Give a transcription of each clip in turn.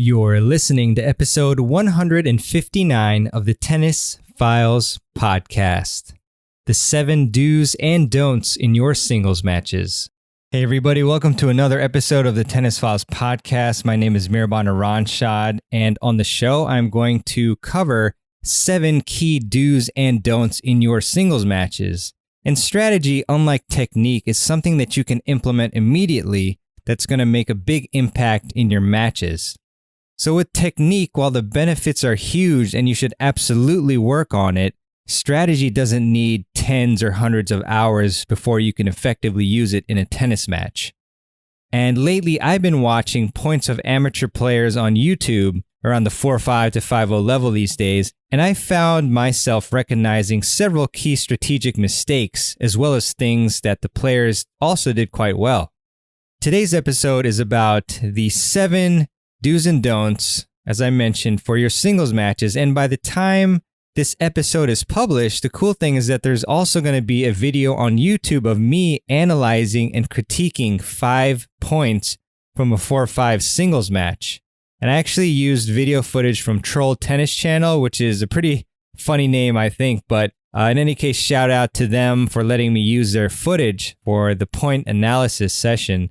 You're listening to episode 159 of the Tennis Files podcast. The 7 do's and don'ts in your singles matches. Hey everybody, welcome to another episode of the Tennis Files podcast. My name is Mirban Aranshad, and on the show I'm going to cover 7 key do's and don'ts in your singles matches. And strategy, unlike technique, is something that you can implement immediately that's going to make a big impact in your matches. So with technique, while the benefits are huge and you should absolutely work on it, strategy doesn't need tens or hundreds of hours before you can effectively use it in a tennis match. And lately, I've been watching points of amateur players on YouTube around the 4-5 to 5-0 level these days, and I found myself recognizing several key strategic mistakes, as well as things that the players also did quite well. Today's episode is about the 7 do's and don'ts, as I mentioned, for your singles matches. And by the time this episode is published, the cool thing is that there's also going to be a video on YouTube of me analyzing and critiquing 5 points from a 4-5 singles match. And I actually used video footage from Troll Tennis Channel, which is a pretty funny name, I think. But in any case, shout out to them for letting me use their footage for the point analysis session.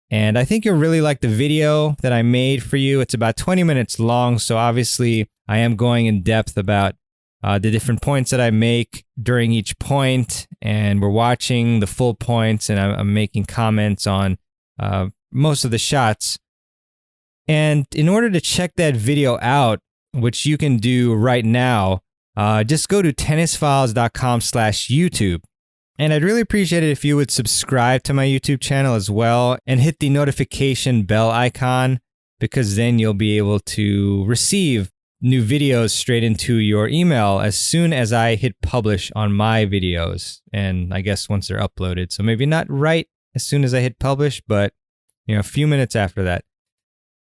And I think you'll really like the video that I made for you. It's about 20 minutes long, so obviously I am going in depth about the different points that I make during each point, and we're watching the full points, and I'm making comments on most of the shots. And in order to check that video out, which you can do right now, just go to tennisfiles.com/YouTube. And I'd really appreciate it if you would subscribe to my YouTube channel as well and hit the notification bell icon, because then you'll be able to receive new videos straight into your email as soon as I hit publish on my videos. And I guess once they're uploaded. So maybe not right as soon as I hit publish, but a few minutes after that.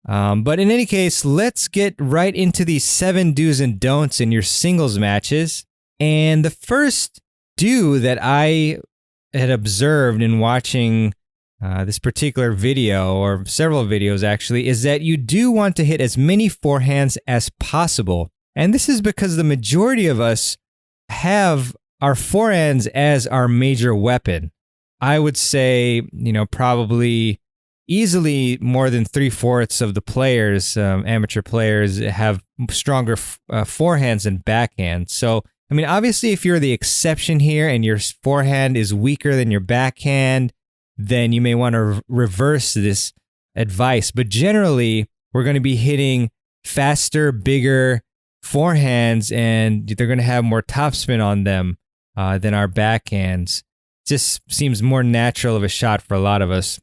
But in any case, let's get right into these 7 do's and don'ts in your singles matches. And the first do that I had observed in watching this particular video, or several videos actually, is that you do want to hit as many forehands as possible. And this is because the majority of us have our forehands as our major weapon. I would say, probably easily more than 3/4 of the players, amateur players, have stronger forehands than backhands. So obviously, if you're the exception here and your forehand is weaker than your backhand, then you may want to reverse this advice. But generally, we're going to be hitting faster, bigger forehands, and they're going to have more topspin on them than our backhands. Just seems more natural of a shot for a lot of us.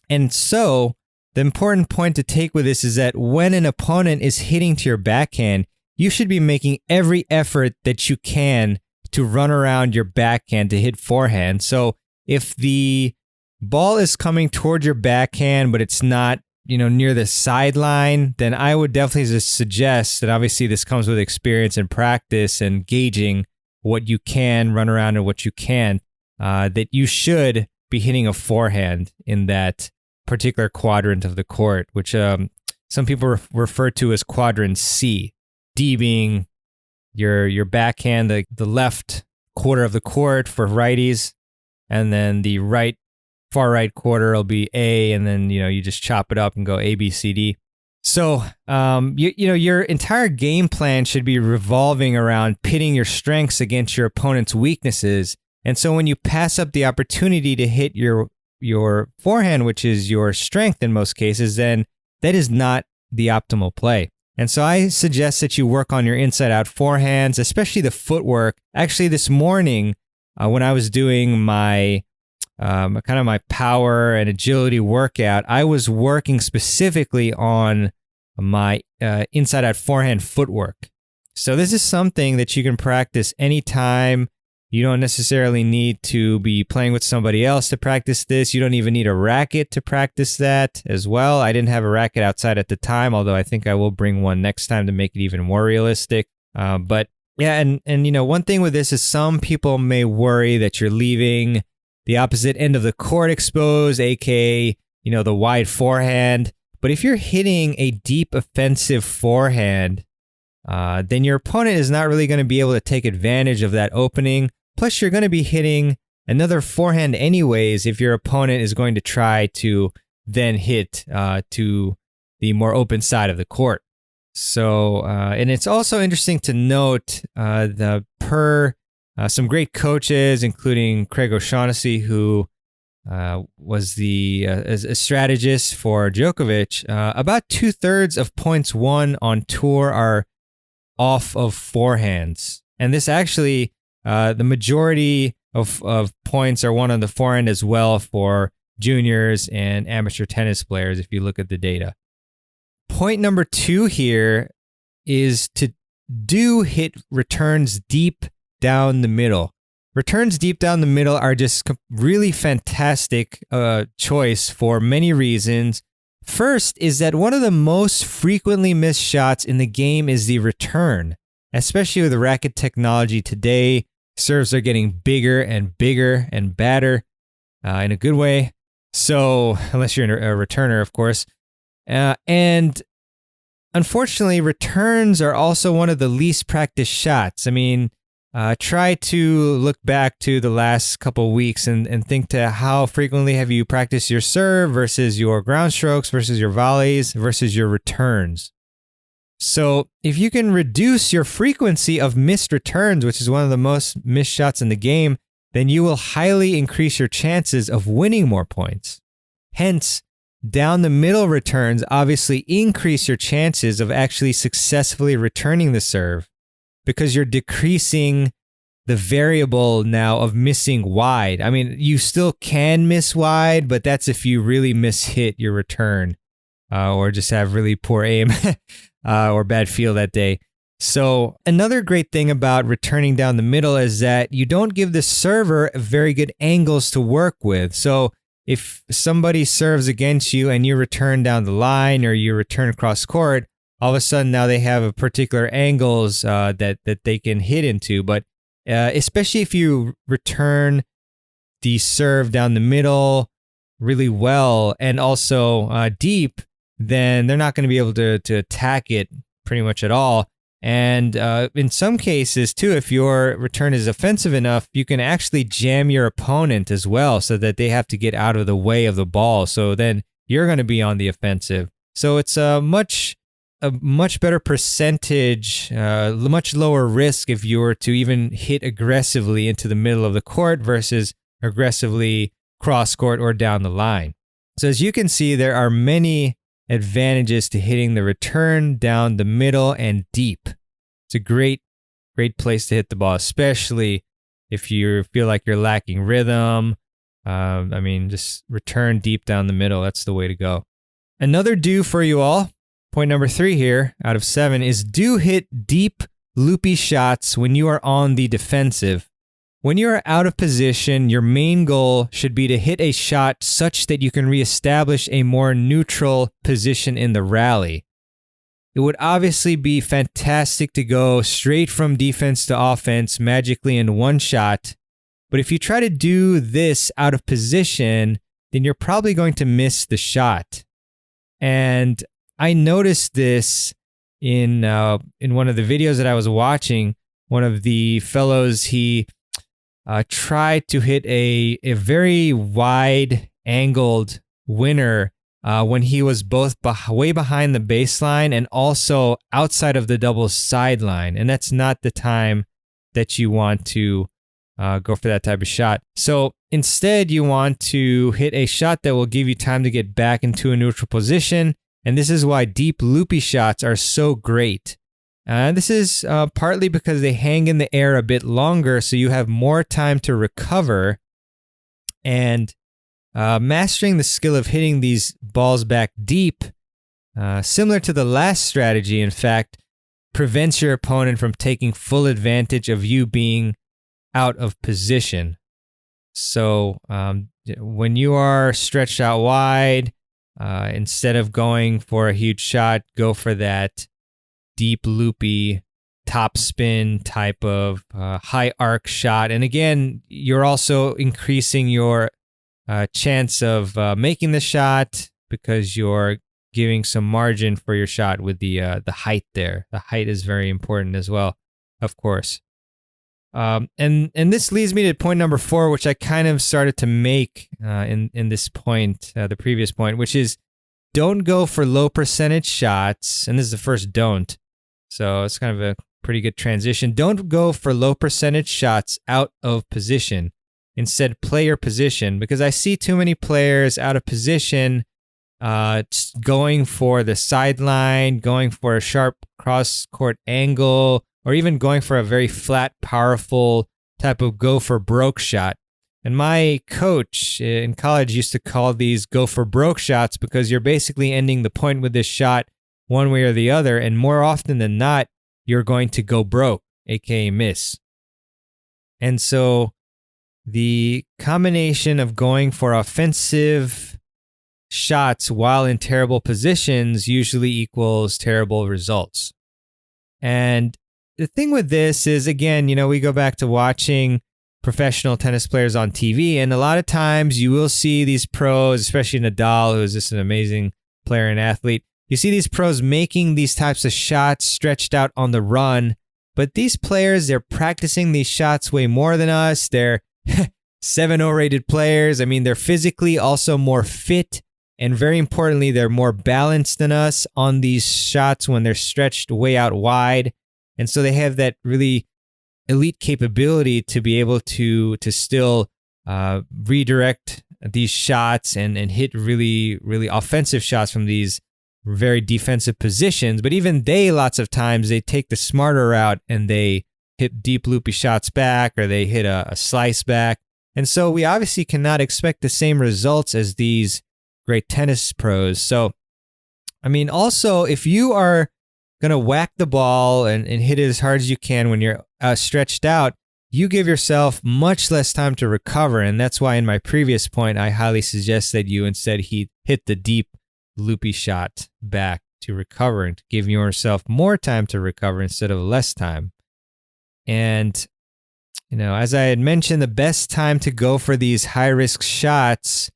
And so, the important point to take with this is that when an opponent is hitting to your backhand, you should be making every effort that you can to run around your backhand to hit forehand. So if the ball is coming toward your backhand, but it's not, near the sideline, then I would definitely just suggest that obviously this comes with experience and practice and gauging what you can run around and what you can't, that you should be hitting a forehand in that particular quadrant of the court, which some people refer to as quadrant C. D being your backhand, the left quarter of the court for righties, and then the far right quarter will be A, and then you just chop it up and go A, B, C, D. So your entire game plan should be revolving around pitting your strengths against your opponent's weaknesses. And so when you pass up the opportunity to hit your forehand, which is your strength in most cases, then that is not the optimal play. And so I suggest that you work on your inside-out forehands, especially the footwork. Actually, this morning, when I was doing my my power and agility workout, I was working specifically on my inside-out forehand footwork. So this is something that you can practice anytime. You don't necessarily need to be playing with somebody else to practice this. You don't even need a racket to practice that as well. I didn't have a racket outside at the time, although I think I will bring one next time to make it even more realistic. But yeah, and one thing with this is some people may worry that you're leaving the opposite end of the court exposed, aka, the wide forehand. But if you're hitting a deep offensive forehand, then your opponent is not really going to be able to take advantage of that opening. Plus, you're going to be hitting another forehand anyways if your opponent is going to try to then hit to the more open side of the court. So, and it's also interesting to note some great coaches, including Craig O'Shaughnessy, who was a strategist for Djokovic. About 2/3 of points won on tour are off of forehands, and this actually the majority of points are won on the forehand as well for juniors and amateur tennis players. If you look at the data, point number 2 here is to hit returns deep down the middle. Returns deep down the middle are just really fantastic choice for many reasons. First is that one of the most frequently missed shots in the game is the return, especially with the racket technology today. Serves are getting bigger and bigger and badder in a good way. So, unless you're a returner, of course. And unfortunately, returns are also one of the least practiced shots. I mean, try to look back to the last couple weeks and think to how frequently have you practiced your serve versus your ground strokes versus your volleys versus your returns. So if you can reduce your frequency of missed returns, which is one of the most missed shots in the game, then you will highly increase your chances of winning more points. Hence, down the middle returns obviously increase your chances of actually successfully returning the serve, because you're decreasing the variable now of missing wide. I mean, you still can miss wide, but that's if you really mishit your return or just have really poor aim or bad feel that day. So another great thing about returning down the middle is that you don't give the server very good angles to work with. So if somebody serves against you and you return down the line or you return across court, all of a sudden now they have a particular angles that they can hit into. But especially if you return the serve down the middle really well and also deep, then they're not going to be able to attack it pretty much at all. And in some cases too, if your return is offensive enough, you can actually jam your opponent as well so that they have to get out of the way of the ball. So then you're going to be on the offensive. So it's a much better percentage, much lower risk if you were to even hit aggressively into the middle of the court versus aggressively cross court or down the line. So as you can see, there are many advantages to hitting the return down the middle and deep. It's a great place to hit the ball, especially if you feel like you're lacking rhythm. I mean, just return deep down the middle. That's the way to go. Another do for you all, point number 3 here out of 7, is do hit deep, loopy shots when you are on the defensive. When you are out of position, your main goal should be to hit a shot such that you can reestablish a more neutral position in the rally. It would obviously be fantastic to go straight from defense to offense magically in one shot, but if you try to do this out of position, then you're probably going to miss the shot. And I noticed this in one of the videos that I was watching. One of the fellows, he tried to hit a very wide angled winner when he was both way behind the baseline and also outside of the double sideline. And that's not the time that you want to go for that type of shot. So instead, you want to hit a shot that will give you time to get back into a neutral position. And this is why deep loopy shots are so great. This is partly because they hang in the air a bit longer, so you have more time to recover. And mastering the skill of hitting these balls back deep, similar to the last strategy, in fact, prevents your opponent from taking full advantage of you being out of position. So when you are stretched out wide, instead of going for a huge shot, go for that deep loopy top spin type of high arc shot. And again, you're also increasing your chance of making the shot because you're giving some margin for your shot with the height there. The height is very important as well, of course. And this leads me to point number 4, which I kind of started to make in this point, the previous point, which is don't go for low percentage shots. And this is the first don't. So it's kind of a pretty good transition. Don't go for low percentage shots out of position. Instead, play your position, because I see too many players out of position going for the sideline, going for a sharp cross-court angle, or even going for a very flat, powerful type of go-for-broke shot. And my coach in college used to call these go-for-broke shots because you're basically ending the point with this shot one way or the other, and more often than not, you're going to go broke, aka miss. And so the combination of going for offensive shots while in terrible positions usually equals terrible results. And the thing with this is, again, we go back to watching professional tennis players on TV, and a lot of times you will see these pros, especially Nadal, who is just an amazing player and athlete. You see these pros making these types of shots stretched out on the run, but these players, they're practicing these shots way more than us. They're 7-0 rated players. I mean, they're physically also more fit, and very importantly, they're more balanced than us on these shots when they're stretched way out wide. And so they have that really elite capability to be able to still redirect these shots and hit really, really offensive shots from these very defensive positions. But even they, lots of times, they take the smarter route and they hit deep loopy shots back, or they hit a slice back. And so we obviously cannot expect the same results as these great tennis pros. So, I mean, also, if you are going to whack the ball and hit it as hard as you can when you're stretched out, you give yourself much less time to recover. And that's why in my previous point, I highly suggest that you instead hit the deep loopy shot back to recover and to give yourself more time to recover instead of less time. And, as I had mentioned, the best time to go for these high-risk shots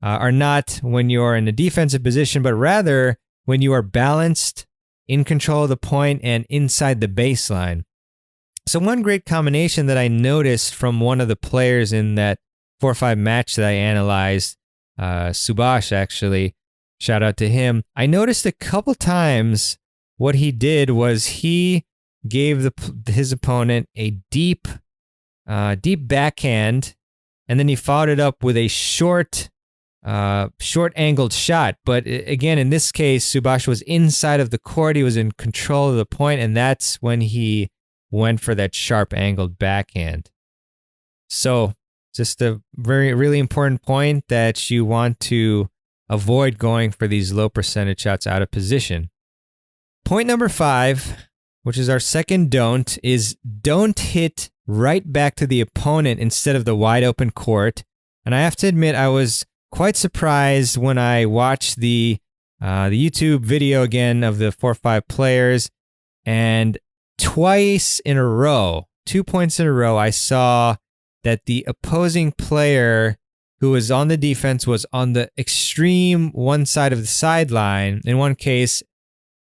are not when you're in a defensive position, but rather when you are balanced, in control of the point, and inside the baseline. So one great combination that I noticed from one of the players in that 4-5 match that I analyzed, Subhash actually, shout out to him. I noticed a couple times what he did was he gave his opponent a deep backhand, and then he followed it up with a short angled shot. But again, in this case, Subhash was inside of the court. He was in control of the point, and that's when he went for that sharp angled backhand. So just a really important point that you want to avoid going for these low percentage shots out of position. Point number 5, which is our second don't, is don't hit right back to the opponent instead of the wide open court. And I have to admit, I was quite surprised when I watched the YouTube video again of the 4-5 players, and twice in a row, 2 points in a row, I saw that the opposing player who was on the defense was on the extreme one side of the sideline, in one case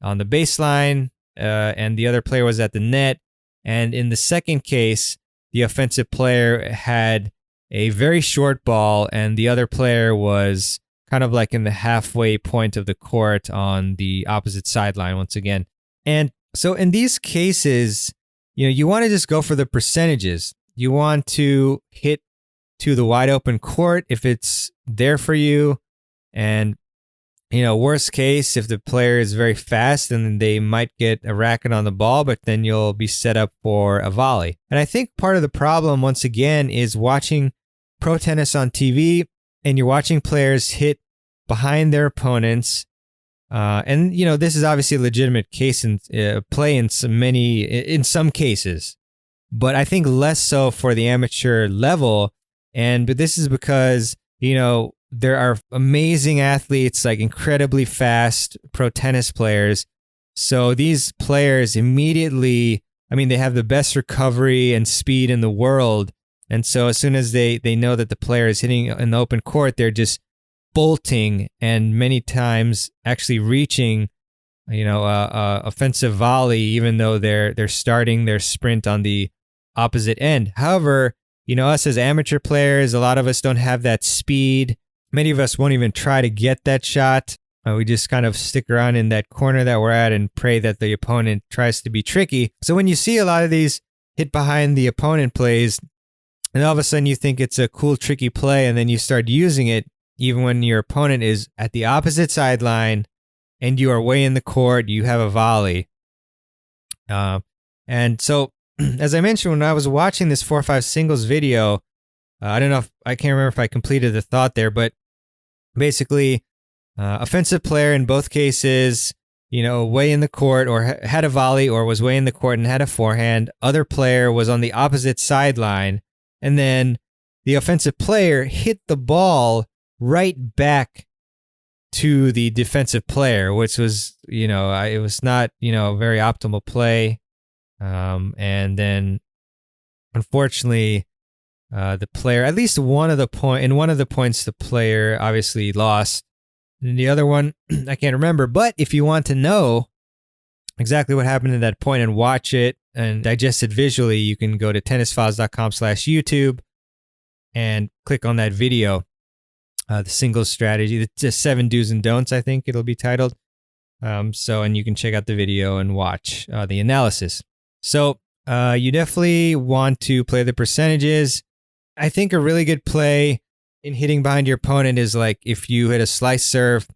on the baseline, and the other player was at the net. And in the second case, the offensive player had a very short ball, and the other player was kind of like in the halfway point of the court on the opposite sideline once again. And so in these cases, you want to just go for the percentages. You want to hit to the wide open court if it's there for you. And, worst case, if the player is very fast, then they might get a racket on the ball, but then you'll be set up for a volley. And I think part of the problem, once again, is watching pro tennis on TV, and you're watching players hit behind their opponents. And, this is obviously a legitimate case in play in some cases, but I think less so for the amateur level. But this is because, there are amazing athletes, like incredibly fast pro tennis players. So these players immediately, they have the best recovery and speed in the world. And so as soon as they know that the player is hitting in the open court, they're just bolting and many times actually reaching, offensive volley, even though they're starting their sprint on the opposite end. However, us as amateur players, a lot of us don't have that speed. Many of us won't even try to get that shot. We just kind of stick around in that corner that we're at and pray that the opponent tries to be tricky. So when you see a lot of these hit behind the opponent plays, and all of a sudden you think it's a cool, tricky play, and then you start using it, even when your opponent is at the opposite sideline and you are way in the court, you have a volley. And so, as I mentioned, when I was watching this 4-5 singles video, I can't remember if I completed the thought there, but basically, offensive player in both cases, way in the court or had a volley or was way in the court and had a forehand. Other player was on the opposite sideline. And then the offensive player hit the ball right back to the defensive player, which was, it was not, a very optimal play. And then, unfortunately, the player, at least in one of the points, the player obviously lost. And the other one, I can't remember. But if you want to know exactly what happened at that point and watch it and digest it visually, you can go to tennisfiles.com/YouTube and click on that video, the singles strategy, the 7 do's and don'ts, I think it'll be titled. And you can check out the video and watch the analysis. So you definitely want to play the percentages. I think a really good play in hitting behind your opponent is like if you hit a slice serve,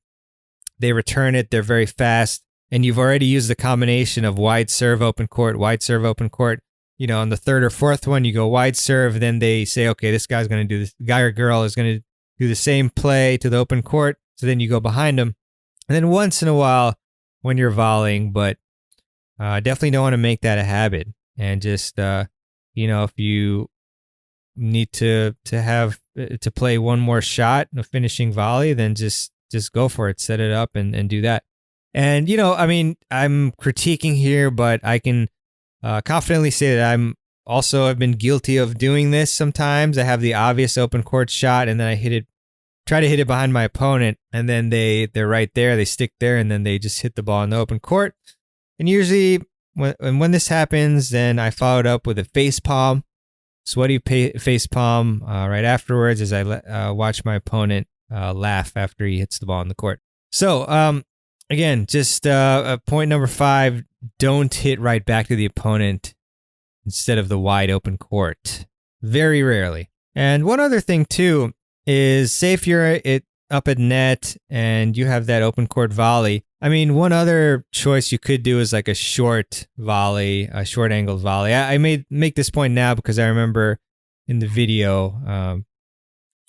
they return it, they're very fast, and you've already used the combination of wide serve, open court, wide serve, open court. On the third or fourth one, you go wide serve, then they say, okay, this guy's going to do this, guy or girl is going to do the same play to the open court, so then you go behind them. And then once in a while, when you're volleying, but definitely don't want to make that a habit. And just, if you need to play one more shot, a finishing volley, then just go for it, set it up and do that. And, I'm critiquing here, but I can confidently say that I've been guilty of doing this sometimes. I have the obvious open court shot and then I try to hit it behind my opponent, and then they're right there, they stick there, and then they just hit the ball in the open court. And usually when this happens, then I follow it up with a face palm. Sweaty face palm right afterwards as I watch my opponent laugh after he hits the ball in the court. So, again, just point number 5, don't hit right back to the opponent instead of the wide open court. Very rarely. And one other thing, too, is say if you're up at net and you have that open court volley. I mean, one other choice you could do is like a short volley, a short angled volley. I may make this point now because I remember in the video,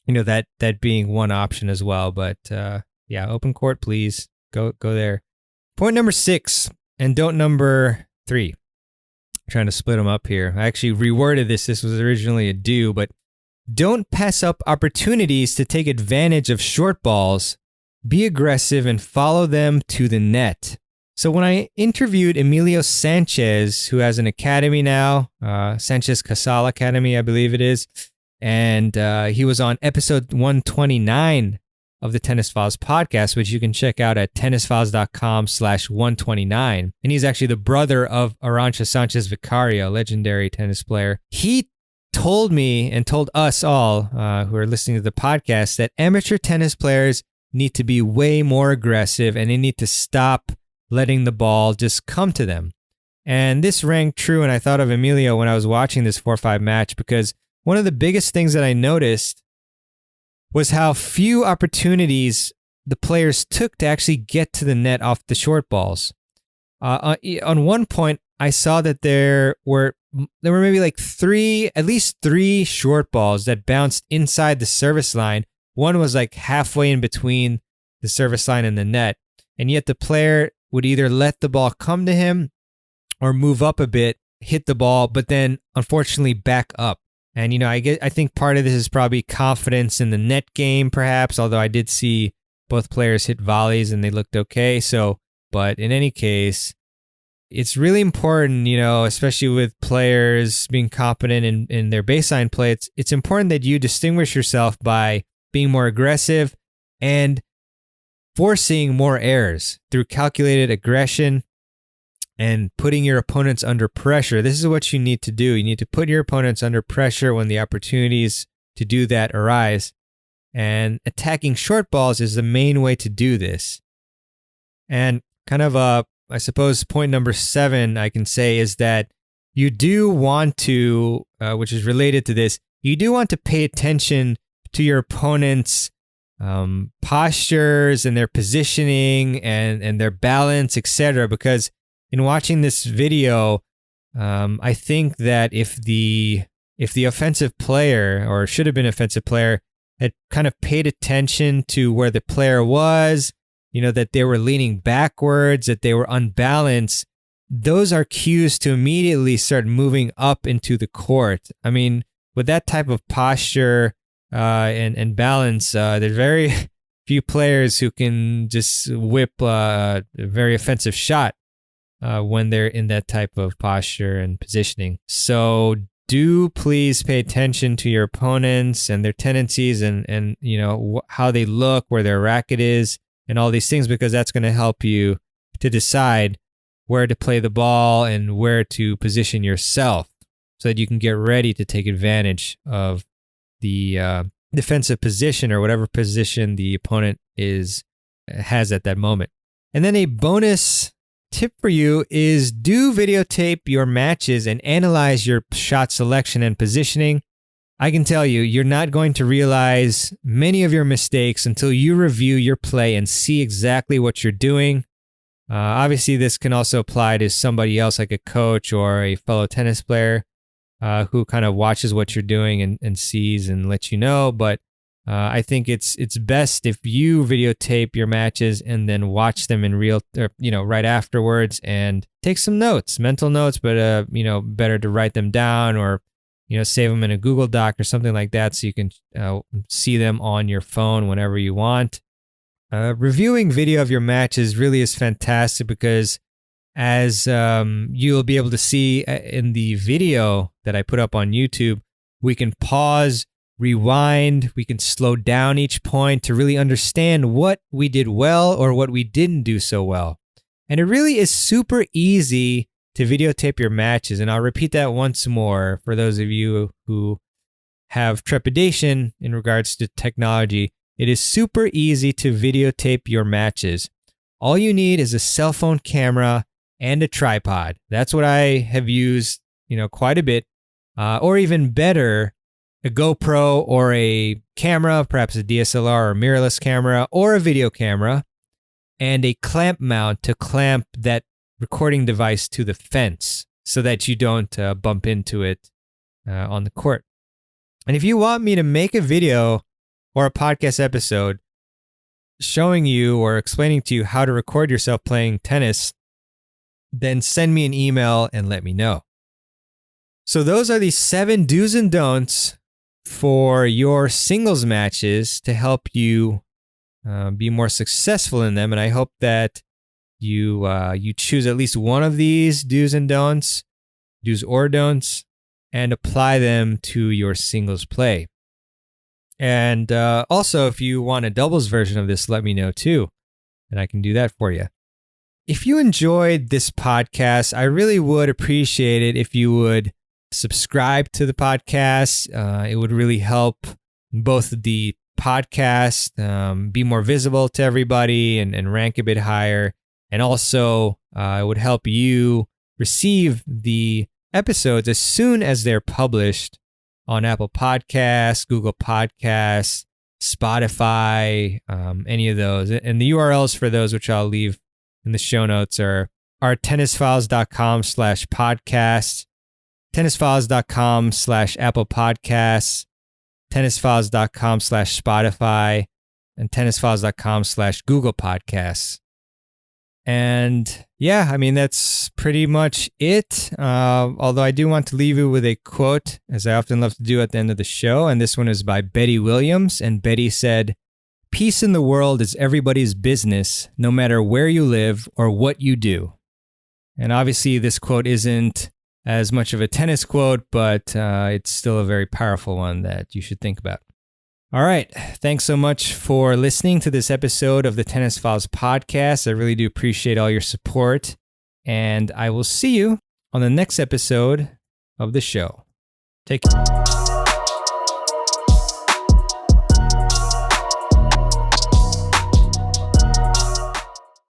that being one option as well. But open court, please go there. Point number 6 and don't number 3. I'm trying to split them up here. I actually reworded this. This was originally a do, but don't pass up opportunities to take advantage of short balls. Be aggressive and follow them to the net. So when I interviewed Emilio Sanchez, who has an academy now, Sanchez Casal Academy, I believe it is, and he was on episode 129 of the Tennis Files podcast, which you can check out at tennisfiles.com/129. And he's actually the brother of Arantxa Sanchez Vicario, legendary tennis player. He told me and told us all who are listening to the podcast that amateur tennis players need to be way more aggressive and they need to stop letting the ball just come to them. And this rang true, and I thought of Emilio when I was watching this 4-5 match, because one of the biggest things that I noticed was how few opportunities the players took to actually get to the net off the short balls. On one point, I saw that there were maybe like at least three short balls that bounced inside the service line. One was like halfway in between the service line and the net, and yet the player would either let the ball come to him or move up a bit, hit the ball, but then unfortunately back up. And, I think part of this is probably confidence in the net game, perhaps, although I did see both players hit volleys and they looked okay. But in any case, it's really important, especially with players being competent in their baseline play. It's important that you distinguish yourself by being more aggressive and forcing more errors through calculated aggression and putting your opponents under pressure. This is what you need to do. You need to put your opponents under pressure when the opportunities to do that arise. And attacking short balls is the main way to do this. And kind of, I suppose, point number 7 I can say is that you do want to, which is related to this, you do want to pay attention to your opponent's postures and their positioning and their balance, etc. Because in watching this video, I think that if the offensive player, or should have been offensive player, had kind of paid attention to where the player was, that they were leaning backwards, that they were unbalanced, those are cues to immediately start moving up into the court. I mean, with that type of posture and balance, there's very few players who can just whip a very offensive shot when they're in that type of posture and positioning. So do please pay attention to your opponents and their tendencies and how they look, where their racket is, and all these things, because that's going to help you to decide where to play the ball and where to position yourself so that you can get ready to take advantage of the defensive position or whatever position the opponent has at that moment. And then a bonus tip for you is do videotape your matches and analyze your shot selection and positioning. I can tell you, you're not going to realize many of your mistakes until you review your play and see exactly what you're doing. Obviously, this can also apply to somebody else like a coach or a fellow tennis player who kind of watches what you're doing and sees and lets you know. But I think it's best if you videotape your matches and then watch them in right afterwards and take some notes, mental notes, but better to write them down or save them in a Google Doc or something like that so you can see them on your phone whenever you want. Reviewing video of your matches really is fantastic because as you'll be able to see in the video that I put up on YouTube, we can pause, rewind, we can slow down each point to really understand what we did well or what we didn't do so well. And it really is super easy to videotape your matches. And I'll repeat that once more for those of you who have trepidation in regards to technology. It is super easy to videotape your matches. All you need is a cell phone camera and a tripod. That's what I have used, quite a bit. Or even better, a GoPro or a camera, perhaps a DSLR or mirrorless camera, or a video camera, and a clamp mount to clamp that recording device to the fence so that you don't bump into it on the court. And if you want me to make a video or a podcast episode showing you or explaining to you how to record yourself playing tennis, then send me an email and let me know. So those are the 7 do's and don'ts for your singles matches to help you be more successful in them. And I hope that you choose at least one of these do's and don'ts, do's or don'ts, and apply them to your singles play. And also, if you want a doubles version of this, let me know too, and I can do that for you. If you enjoyed this podcast, I really would appreciate it if you would subscribe to the podcast. It would really help both the podcast be more visible to everybody and rank a bit higher. And also, it would help you receive the episodes as soon as they're published on Apple Podcasts, Google Podcasts, Spotify, any of those. And the URLs for those, which I'll leave in the show notes, are tennisfiles.com/podcast, tennisfiles.com/Apple Podcasts, tennisfiles.com/Spotify, and tennisfiles.com/Google Podcasts. And yeah, I mean, that's pretty much it. Although I do want to leave you with a quote, as I often love to do at the end of the show. And this one is by Betty Williams. And Betty said, "Peace in the world is everybody's business, no matter where you live or what you do." And obviously, this quote isn't as much of a tennis quote, but it's still a very powerful one that you should think about. All right. Thanks so much for listening to this episode of the Tennis Files podcast. I really do appreciate all your support. And I will see you on the next episode of the show. Take care.